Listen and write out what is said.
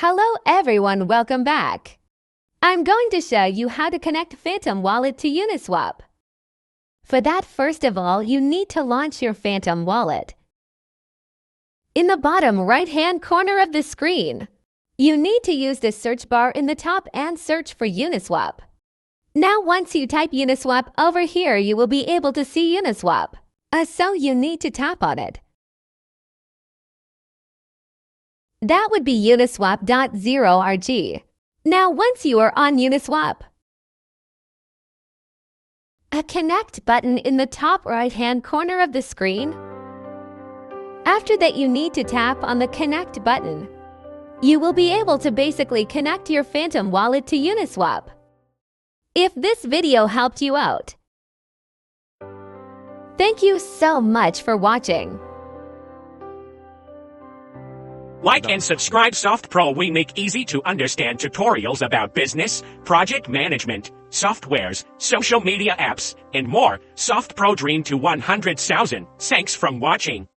Hello everyone, welcome back. I'm going to show you how to connect Phantom Wallet to Uniswap. For that, first of all, you need to launch your Phantom Wallet. In the bottom right-hand corner of the screen, you need to use the search bar in the top and search for Uniswap. Now once you type Uniswap over here, you will be able to see Uniswap. So you need to tap on it. That would be uniswap.0rg. Now once you are on Uniswap, a connect button in the top right-hand corner of the screen. After that, you need to tap on the connect button. You will be able to basically connect your Phantom Wallet to Uniswap. If this video helped you out, thank you so much for watching. Like and subscribe Softpro. We make easy to understand tutorials about business, project management, softwares, social media apps, and more. Softpro dream to 100,000. Thanks for watching.